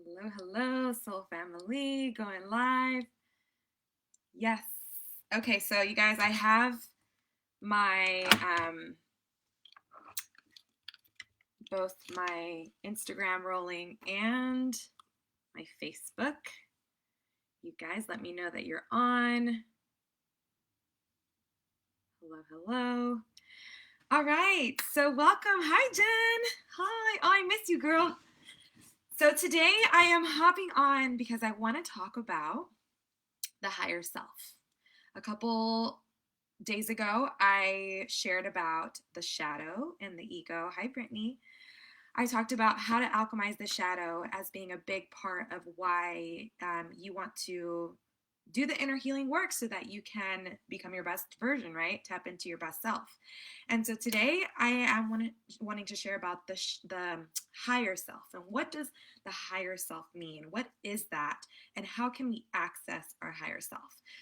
Hello, hello, soul family, going live. Yes. Okay, so you guys, I have my both my Instagram rolling and my Facebook. You guys, let me know that you're on. Hello, hello. All right, so welcome. Hi, Jen. Hi. Oh, I miss you, girl. So today I am hopping on because I want to talk about the higher self. A couple days ago, I shared about the shadow and the ego. Hi, Brittany. I talked about how to alchemize the shadow as being a big part of why you want to do the inner healing work so that you can become your best version, right? Tap into your best self. And so today I am wanting to share about the higher self. And what does the higher self mean? What is that? And how can we access our higher self?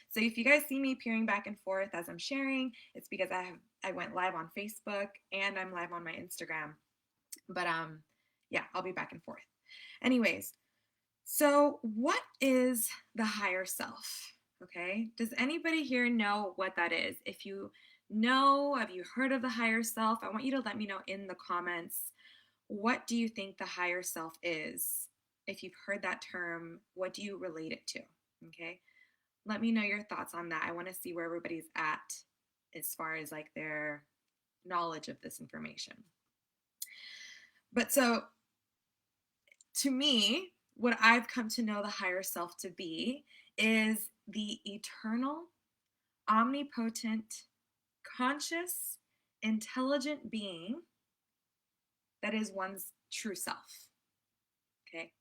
So if you guys see me peering back and forth as I'm sharing, it's because I went live on Facebook and I'm live on my Instagram. But yeah, I'll be back and forth. Anyways, so what is the higher self? Okay? Does anybody here know what that is? If you know, have you heard of the higher self? I want you to let me know in the comments. What do you think the higher self is? If you've heard that term, what do you relate it to? Okay? Let me know your thoughts on that. I want to see where everybody's at as far as like their knowledge of this information. But so to me, what I've come to know the higher self to be is the eternal, omnipotent, conscious, intelligent being that is one's true self. Okay?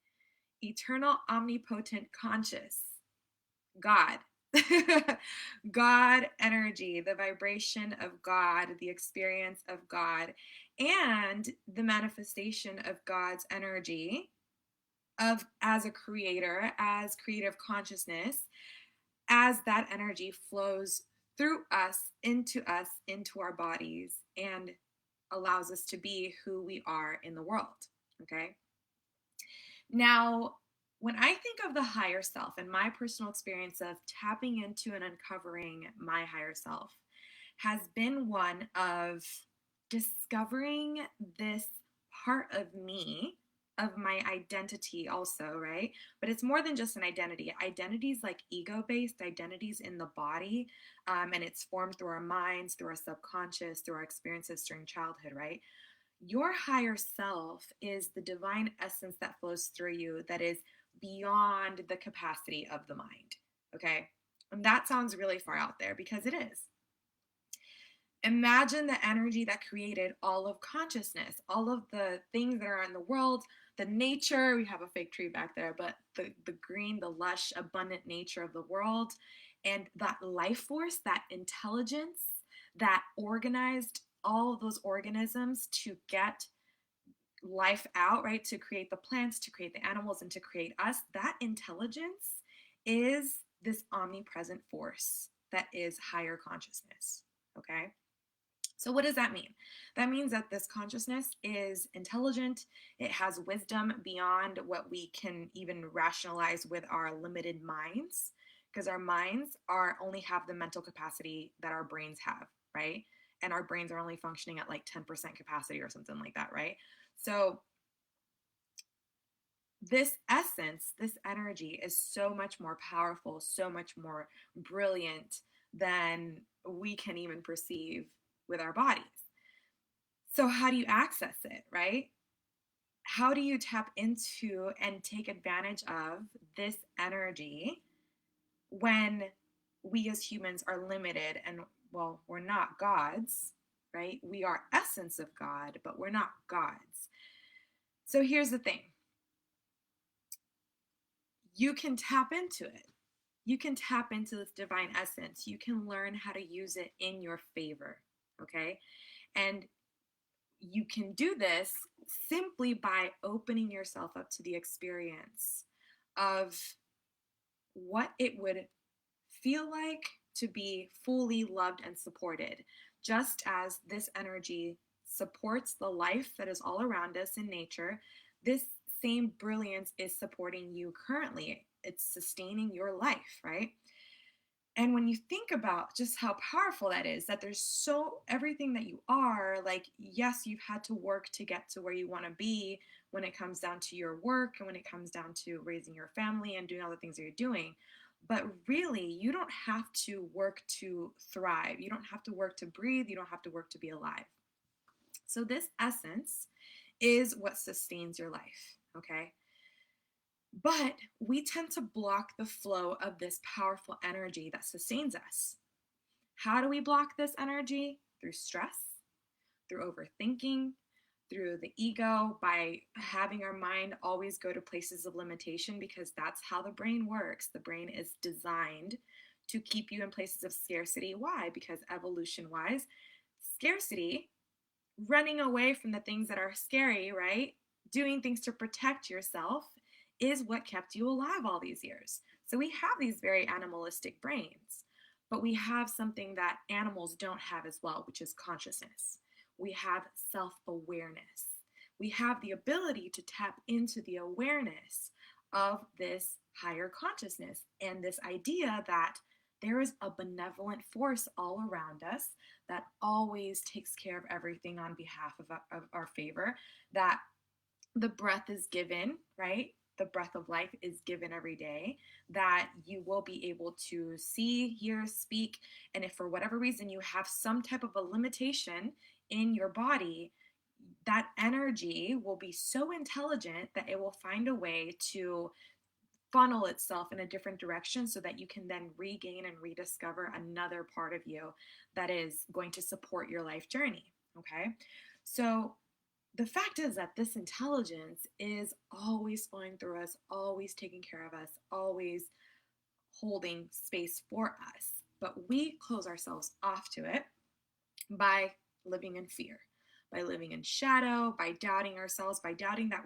Eternal, omnipotent, conscious, God. God energy, the vibration of God, the experience of God, and the manifestation of God's energy of as a creator, as creative consciousness, as that energy flows through us, into our bodies, and allows us to be who we are in the world. Okay. Now, when I think of the higher self and my personal experience of tapping into and uncovering my higher self has been one of discovering this part of me, of my identity also, right? But it's more than just an identity. Identities like ego-based identities in the body, and it's formed through our minds, through our subconscious, through our experiences during childhood, right? Your higher self is the divine essence that flows through you that is beyond the capacity of the mind. Okay? And that sounds really far out there because it is. Imagine the energy that created all of consciousness, all of the things that are in the world, the nature. We have a fake tree back there, but the green, the lush, abundant nature of the world, and that life force, that intelligence that organized all of those organisms to get life out, right? To create the plants, to create the animals, and to create us. That intelligence is this omnipresent force that is higher consciousness. Okay. So, what does that mean? That means that this consciousness is intelligent. It has wisdom beyond what we can even rationalize with our limited minds, because our minds are only have the mental capacity that our brains have, right? And our brains are only functioning at like 10% capacity or something like that, right? So, this essence, this energy is so much more powerful, so much more brilliant than we can even perceive with our bodies. So, how do you access it, right? How do you tap into and take advantage of this energy when we as humans are limited and, well, we're not gods, right? We are essence of God, but we're not gods. So, here's the thing, you can tap into it. You can tap into this divine essence. You can learn how to use it in your favor, okay? And you can do this simply by opening yourself up to the experience of what it would feel like to be fully loved and supported, just as this energy supports the life that is all around us in nature. This same brilliance is supporting you currently. It's sustaining your life, right? And when you think about just how powerful that is, that there's so everything that you are, like, yes, you've had to work to get to where you want to be when it comes down to your work and when it comes down to raising your family and doing all the things that you're doing. But really, you don't have to work to thrive. You don't have to work to breathe. You don't have to work to be alive. So, this essence is what sustains your life, okay? But we tend to block the flow of this powerful energy that sustains us. How do we block this energy? Through stress, through overthinking, through the ego, by having our mind always go to places of limitation, because that's how the brain works. The brain is designed to keep you in places of scarcity. Why? Because evolution wise, scarcity, running away from the things that are scary, right? Doing things to protect yourself is what kept you alive all these years. So we have these very animalistic brains, but we have something that animals don't have as well, which is consciousness. We have self awareness. We have the ability to tap into the awareness of this higher consciousness and this idea that there is a benevolent force all around us that always takes care of everything on behalf of our favor, that the breath is given, right? The breath of life is given every day, that you will be able to see, hear, speak. And if for whatever reason you have some type of a limitation in your body, that energy will be so intelligent that it will find a way to funnel itself in a different direction so that you can then regain and rediscover another part of you that is going to support your life journey. Okay. So the fact is that this intelligence is always flowing through us, always taking care of us, always holding space for us. But we close ourselves off to it by living in fear, by living in shadow, by doubting ourselves, by doubting that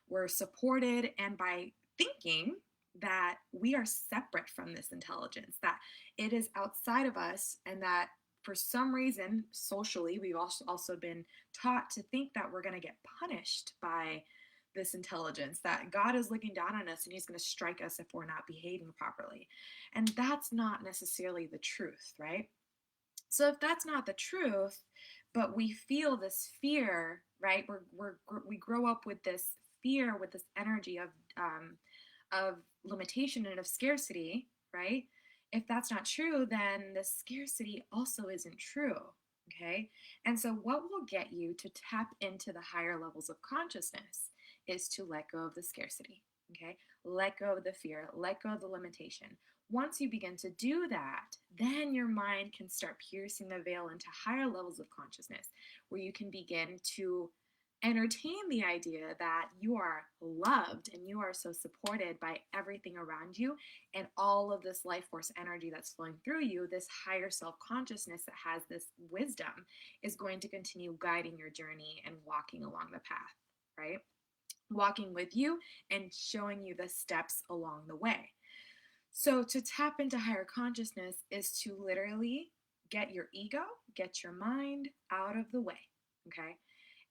we're supported, and by thinking that we are separate from this intelligence, that it is outside of us, and that for some reason, socially, we've also been taught to think that we're going to get punished by this intelligence, that God is looking down on us and he's going to strike us if we're not behaving properly. And that's not necessarily the truth, right? So if that's not the truth, but we feel this fear, right? We grow up with this fear, with this energy of limitation and of scarcity, right? If that's not true, then the scarcity also isn't true. Okay. And so, what will get you to tap into the higher levels of consciousness is to let go of the scarcity. Okay. Let go of the fear, let go of the limitation. Once you begin to do that, then your mind can start piercing the veil into higher levels of consciousness where you can begin to entertain the idea that you are loved and you are so supported by everything around you, and all of this life force energy that's flowing through you, this higher self consciousness that has this wisdom, is going to continue guiding your journey and walking along the path, right? Walking with you and showing you the steps along the way. So to tap into higher consciousness is to literally get your ego, get your mind out of the way, okay?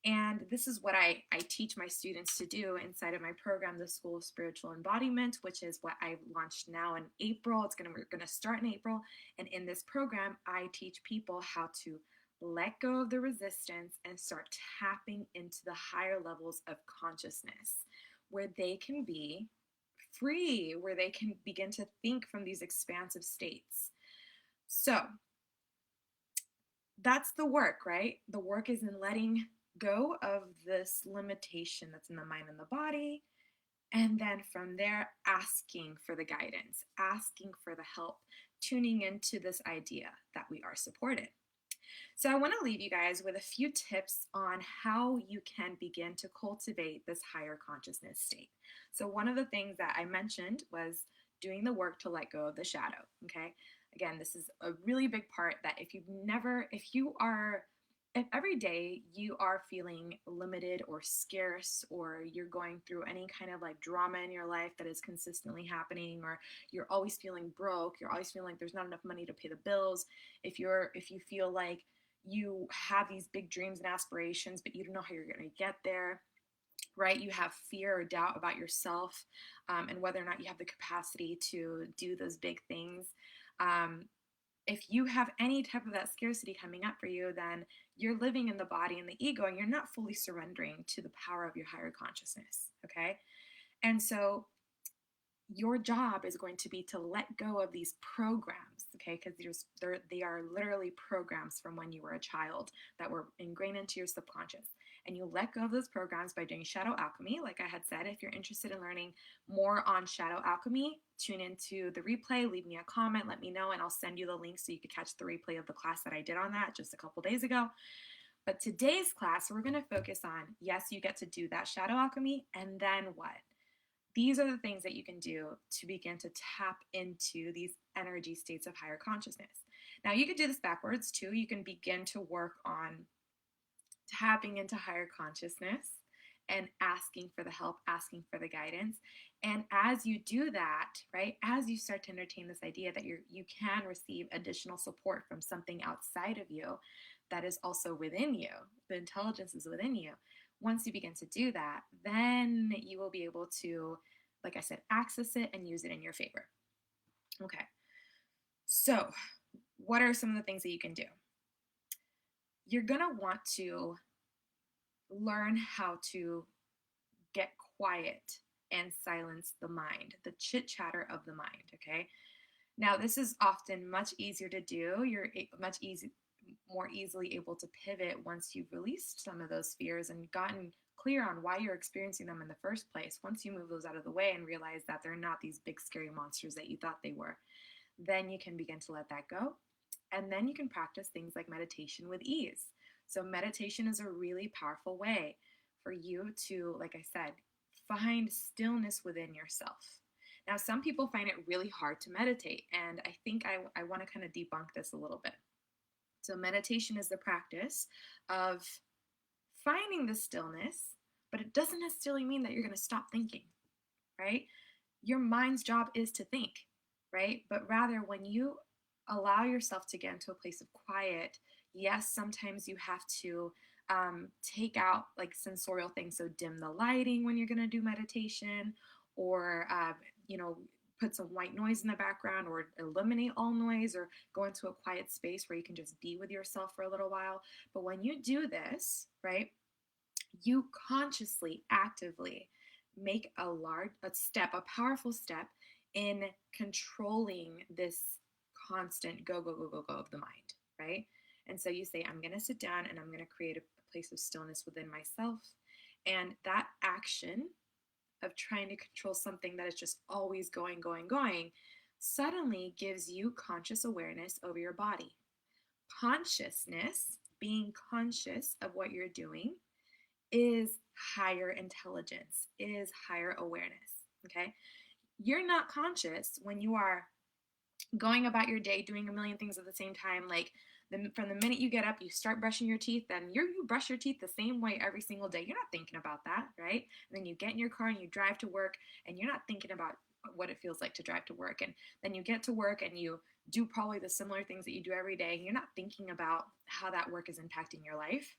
And this is what I teach my students to do inside of my program, the School of Spiritual Embodiment, which is what I've launched now in April. We're gonna start in April. And in this program, I teach people how to let go of the resistance and start tapping into the higher levels of consciousness where they can be free, where they can begin to think from these expansive states. So that's the work, right? The work is in letting go of this limitation that's in the mind and the body. And then from there, asking for the guidance, asking for the help, tuning into this idea that we are supported. So I want to leave you guys with a few tips on how you can begin to cultivate this higher consciousness state. So one of the things that I mentioned was doing the work to let go of the shadow, okay? Again, this is a really big part that if every day you are feeling limited or scarce, or you're going through any kind of like drama in your life that is consistently happening, or you're always feeling broke, you're always feeling like there's not enough money to pay the bills, if you feel like you have these big dreams and aspirations, but you don't know how you're going to get there, right? You have fear or doubt about yourself, and whether or not you have the capacity to do those big things. Um, if you have any type of that scarcity coming up for you, then you're living in the body and the ego, and you're not fully surrendering to the power of your higher consciousness. Okay. And so your job is going to be to let go of these programs, okay? Because they are literally programs from when you were a child that were ingrained into your subconscious. And you let go of those programs by doing shadow alchemy. Like I had said, if you're interested in learning more on shadow alchemy, tune into the replay, leave me a comment, let me know, and I'll send you the link so you can catch the replay of the class that I did on that just a couple days ago. But today's class, we're going to focus on, yes, you get to do that shadow alchemy, and then what? These are the things that you can do to begin to tap into these energy states of higher consciousness. Now, you can do this backwards too. You can begin to work on tapping into higher consciousness and asking for the help, asking for the guidance. And as you do that, right, as you start to entertain this idea that you can receive additional support from something outside of you that is also within you, the intelligence is within you. Once you begin to do that, then you will be able to, like I said, access it and use it in your favor. Okay. So, what are some of the things that you can do? You're going to want to learn how to get quiet and silence the mind, the chit chatter of the mind. Okay. Now, this is often much easier to do. You're more easily able to pivot once you've released some of those fears and gotten clear on why you're experiencing them in the first place. Once you move those out of the way and realize that they're not these big scary monsters that you thought they were, then you can begin to let that go. And then you can practice things like meditation with ease. So meditation is a really powerful way for you to, like I said, find stillness within yourself. Now, some people find it really hard to meditate, and I think I want to kind of debunk this a little bit. So meditation is the practice of finding the stillness, but it doesn't necessarily mean that you're going to stop thinking, right? Your mind's job is to think, right? But rather, when you allow yourself to get into a place of quiet, yes, sometimes you have to take out like sensorial things. So dim the lighting when you're going to do meditation, or, put some white noise in the background, or eliminate all noise, or go into a quiet space where you can just be with yourself for a little while. But when you do this, right, you consciously, actively make a powerful step in controlling this constant go, go, go, go, go of the mind, right? And so you say, I'm going to sit down and I'm going to create a place of stillness within myself. And that action of trying to control something that is just always going, going, going, suddenly gives you conscious awareness over your body. Consciousness, being conscious of what you're doing, is higher intelligence, is higher awareness. Okay. You're not conscious when you are going about your day doing a million things at the same time. Like from the minute you get up, you start brushing your teeth, and you brush your teeth the same way every single day. You're not thinking about that, right? And then you get in your car and you drive to work, and you're not thinking about what it feels like to drive to work. And then you get to work and you do probably the similar things that you do every day, and you're not thinking about how that work is impacting your life.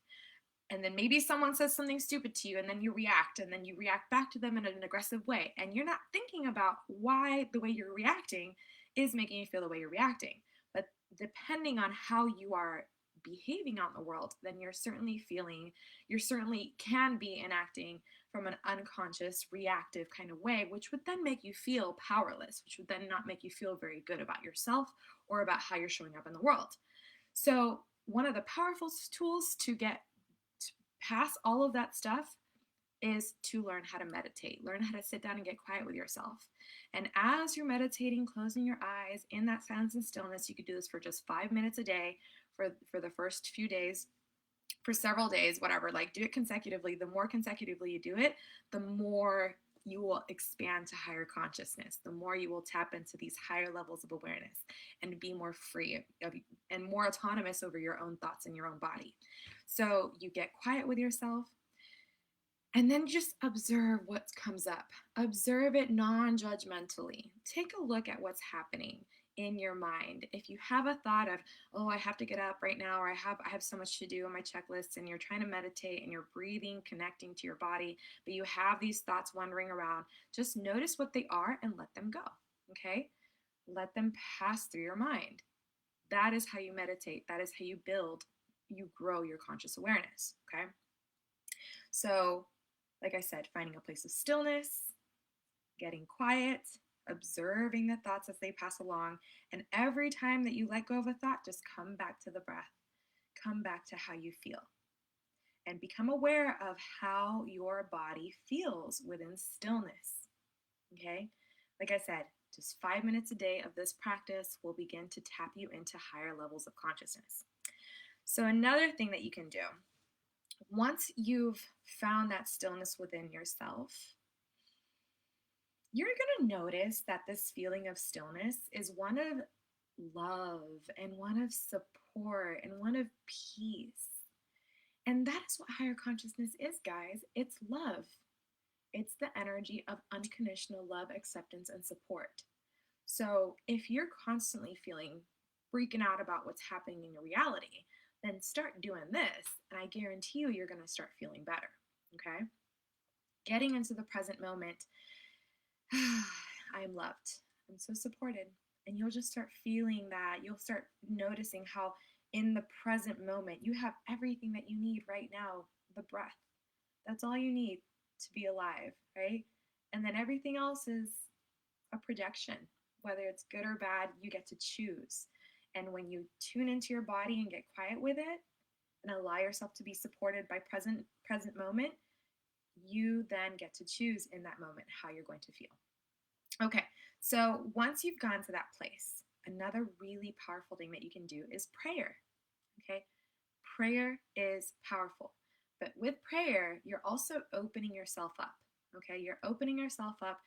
And then maybe someone says something stupid to you, and then you react, and then you react back to them in an aggressive way. And you're not thinking about why the way you're reacting is making you feel the way you're reacting. But depending on how you are behaving out in the world, then you certainly can be enacting from an unconscious, reactive kind of way, which would then make you feel powerless, which would then not make you feel very good about yourself or about how you're showing up in the world. So one of the powerful tools to get past all of that stuff is to learn how to meditate, learn how to sit down and get quiet with yourself. And as you're meditating, closing your eyes in that silence and stillness, you could do this for just 5 minutes a day for the first few days, for several days, whatever. Like, do it consecutively. The more consecutively you do it, the more you will expand to higher consciousness, the more you will tap into these higher levels of awareness and be more free and more autonomous over your own thoughts and your own body. So you get quiet with yourself, and then just observe what comes up. Observe it non-judgmentally. Take a look at what's happening in your mind. If you have a thought of, oh, I have to get up right now, or I have so much to do on my checklist, and you're trying to meditate and you're breathing, connecting to your body, but you have these thoughts wandering around, just notice what they are and let them go. Okay? Let them pass through your mind. That is how you meditate. That is how you build, you grow your conscious awareness. Okay? So, like I said, finding a place of stillness, getting quiet, observing the thoughts as they pass along. And every time that you let go of a thought, just come back to the breath. Come back to how you feel. And become aware of how your body feels within stillness. Okay? Like I said, just 5 minutes a day of this practice will begin to tap you into higher levels of consciousness. So, another thing that you can do, once you've found that stillness within yourself, you're going to notice that this feeling of stillness is one of love and one of support and one of peace. And that is what higher consciousness is, guys. It's love. It's the energy of unconditional love, acceptance, and support. So if you're constantly feeling freaking out about what's happening in your reality, then start doing this, and I guarantee you, you're going to start feeling better. Okay? Getting into the present moment. I am loved. I'm so supported. And you'll just start feeling that. You'll start noticing how in the present moment you have everything that you need right now, the breath. That's all you need to be alive, right? And then everything else is a projection. Whether it's good or bad, you get to choose. And when you tune into your body and get quiet with it and allow yourself to be supported by present moment, you then get to choose in that moment how you're going to feel. Okay, so once you've gone to that place, another really powerful thing that you can do is prayer. Okay, prayer is powerful, but with prayer, you're also opening yourself up. Okay, you're opening yourself up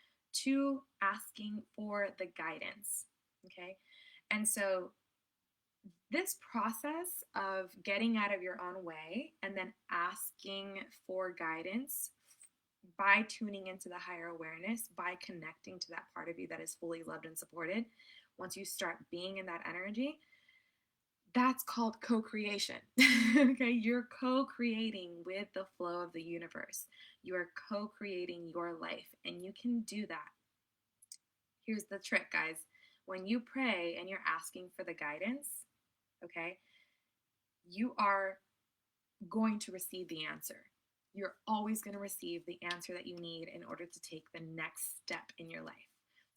to asking for the guidance. Okay, and so this process of getting out of your own way and then asking for guidance by tuning into the higher awareness, by connecting to that part of you that is fully loved and supported, once you start being in that energy, that's called co-creation. Okay, you're co-creating with the flow of the universe. You are co-creating your life, and you can do that. Here's the trick, guys. When you pray and you're asking for the guidance, okay, you are going to receive the answer. You're always going to receive the answer that you need in order to take the next step in your life.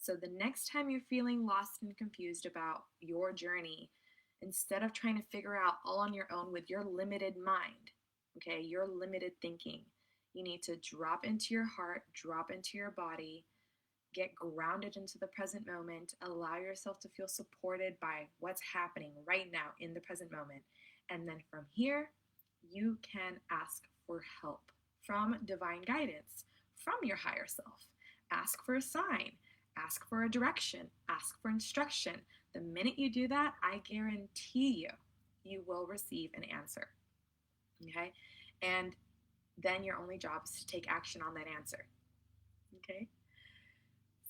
So the next time you're feeling lost and confused about your journey, instead of trying to figure out all on your own with your limited mind, okay, your limited thinking, you need to drop into your heart, drop into your body, get grounded into the present moment, allow yourself to feel supported by what's happening right now in the present moment. And then from here, you can ask for help from divine guidance, from your higher self. Ask for a sign, ask for a direction, ask for instruction. The minute you do that, I guarantee you will receive an answer. Okay? And then your only job is to take action on that answer. Okay?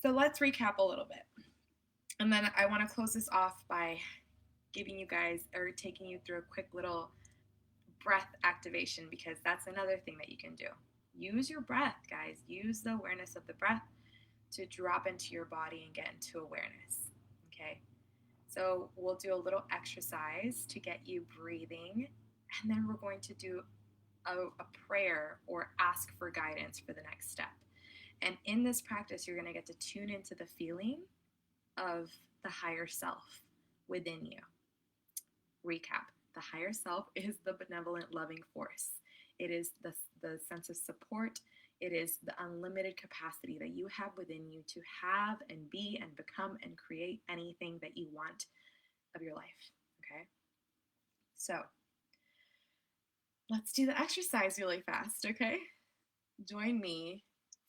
So let's recap a little bit. And then I want to close this off by giving you guys, or taking you through a quick little breath activation, because that's another thing that you can do. Use your breath, guys. Use the awareness of the breath to drop into your body and get into awareness. Okay? So we'll do a little exercise to get you breathing, and then we're going to do a prayer or ask for guidance for the next step. And in this practice, you're going to get to tune into the feeling of the higher self within you. Recap. The higher self is the benevolent, loving force. It is the sense of support. It is the unlimited capacity that you have within you to have and be and become and create anything that you want of your life. Okay? So let's do the exercise really fast, okay? Join me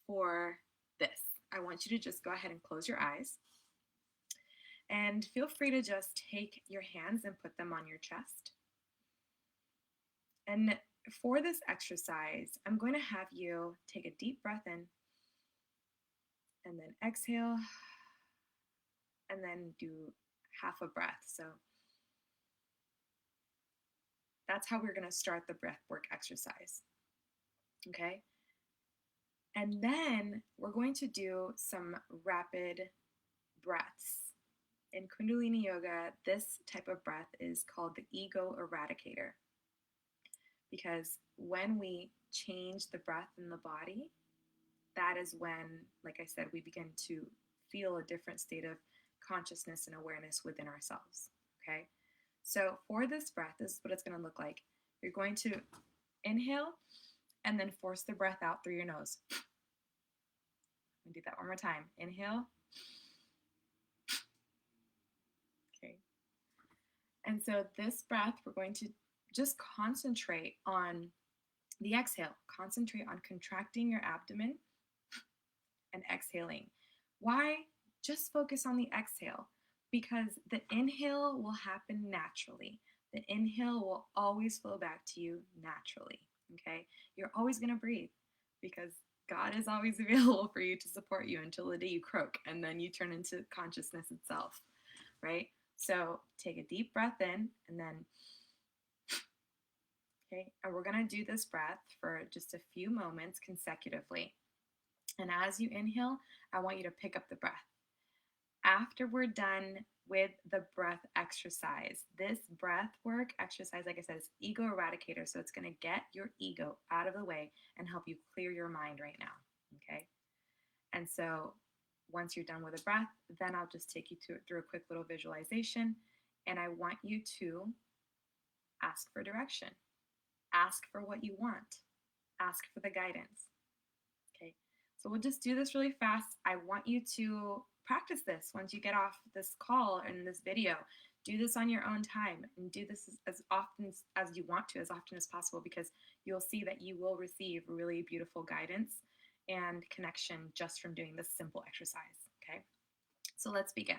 for this. I want you to just go ahead and close your eyes. And feel free to just take your hands and put them on your chest. And for this exercise, I'm going to have you take a deep breath in and then exhale, and then do half a breath. So that's how we're going to start the breath work exercise. Okay. And then we're going to do some rapid breaths. In Kundalini Yoga, this type of breath is called the Ego Eradicator. Because when we change the breath in the body, that is when, like I said, we begin to feel a different state of consciousness and awareness within ourselves. Okay. So for this breath, this is what it's going to look like. You're going to inhale and then force the breath out through your nose. Let me do that one more time. Inhale. Okay. And so this breath, we're going to just concentrate on the exhale. Concentrate on contracting your abdomen and exhaling. Why? Just focus on the exhale, because the inhale will happen naturally. The inhale will always flow back to you naturally. Okay? You're always going to breathe because God is always available for you to support you until the day you croak and then you turn into consciousness itself, right? So take a deep breath in and then, okay, and we're going to do this breath for just a few moments consecutively. And as you inhale, I want you to pick up the breath. After we're done with the breath exercise, this breath work exercise, like I said, is Ego Eradicator. So it's going to get your ego out of the way and help you clear your mind right now. Okay. And so once you're done with the breath, then I'll just take you through a quick little visualization. And I want you to ask for direction, ask for what you want, ask for the guidance. Okay. So we'll just do this really fast. I want you to practice this once you get off this call and this video. Do this on your own time and do this as often as you want to, as often as possible, because you'll see that you will receive really beautiful guidance and connection just from doing this simple exercise. Okay. So let's begin.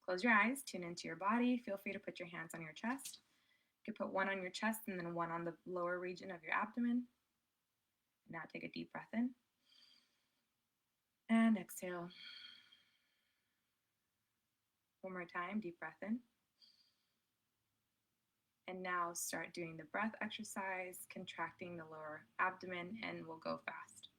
Close your eyes, tune into your body. Feel free to put your hands on your chest. You can put one on your chest and then one on the lower region of your abdomen. Now take a deep breath in. And exhale. One more time, deep breath in. And now start doing the breath exercise, contracting the lower abdomen, and we'll go fast.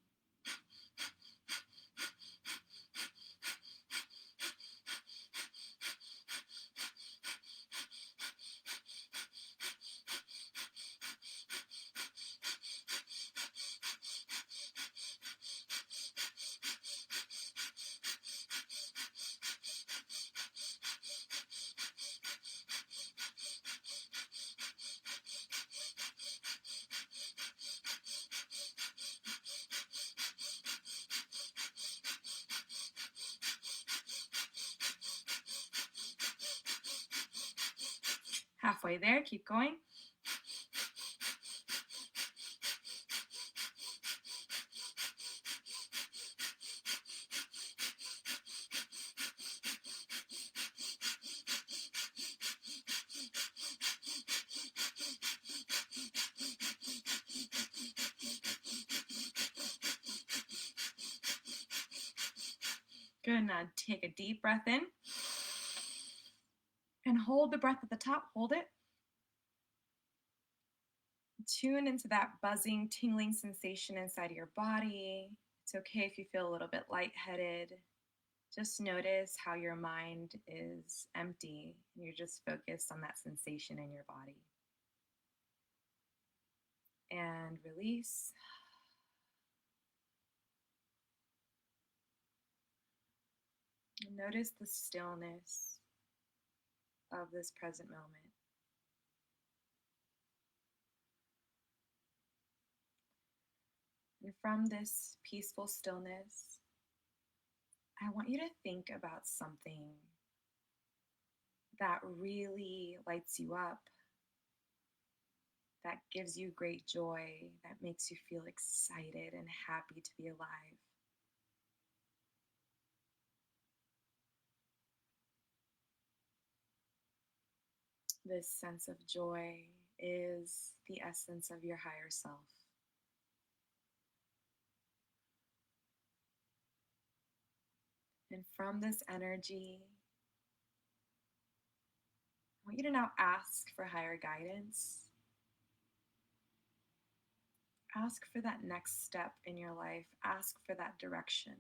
Halfway there, keep going. Good, now take a deep breath in and hold the breath at the top, hold it. Tune into that buzzing, tingling sensation inside of your body. It's okay if you feel a little bit lightheaded. Just notice how your mind is empty and you're just focused on that sensation in your body. And release. Notice the stillness of this present moment. And from this peaceful stillness, I want you to think about something that really lights you up, that gives you great joy, that makes you feel excited and happy to be alive. This sense of joy is the essence of your higher self. And from this energy, I want you to now ask for higher guidance. Ask for that next step in your life. Ask for that direction.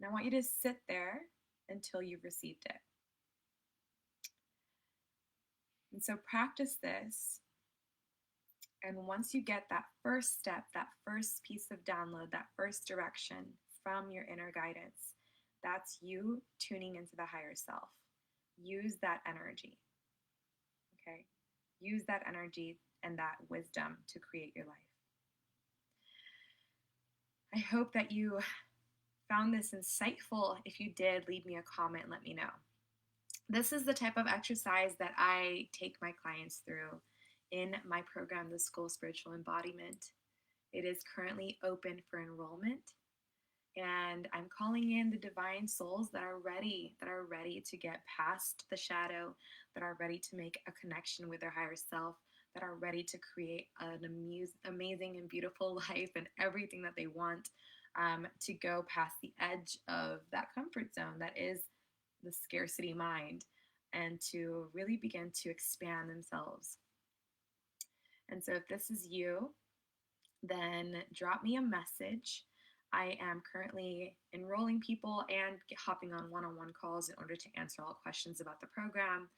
And I want you to sit there until you've received it. And so practice this. And once you get that first step, that first piece of download, that first direction from your inner guidance, that's you tuning into the higher self. Use that energy. Okay? Use that energy and that wisdom to create your life. I hope that you found this insightful. If you did, leave me a comment and let me know. This is the type of exercise that I take my clients through in my program, The School of Spiritual Embodiment. It is currently open for enrollment, and I'm calling in the divine souls that are ready to get past the shadow, that are ready to make a connection with their higher self, that are ready to create an amazing and beautiful life and everything that they want, to go past the edge of that comfort zone that is the scarcity mind, and to really begin to expand themselves. And so if this is you, then drop me a message. I am currently enrolling people and hopping on one-on-one calls in order to answer all questions about the program.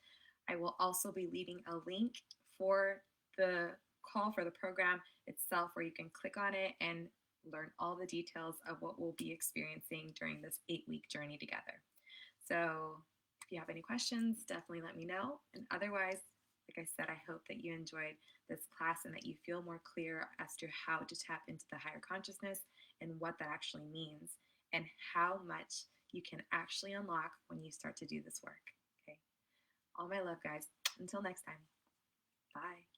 I will also be leaving a link for the call for the program itself, where you can click on it and learn all the details of what we'll be experiencing during this 8-week journey together. So if you have any questions, definitely let me know. And otherwise, like I said, I hope that you enjoyed this class and that you feel more clear as to how to tap into the higher consciousness and what that actually means, and how much you can actually unlock when you start to do this work. Okay. All my love, guys. Until next time. Bye.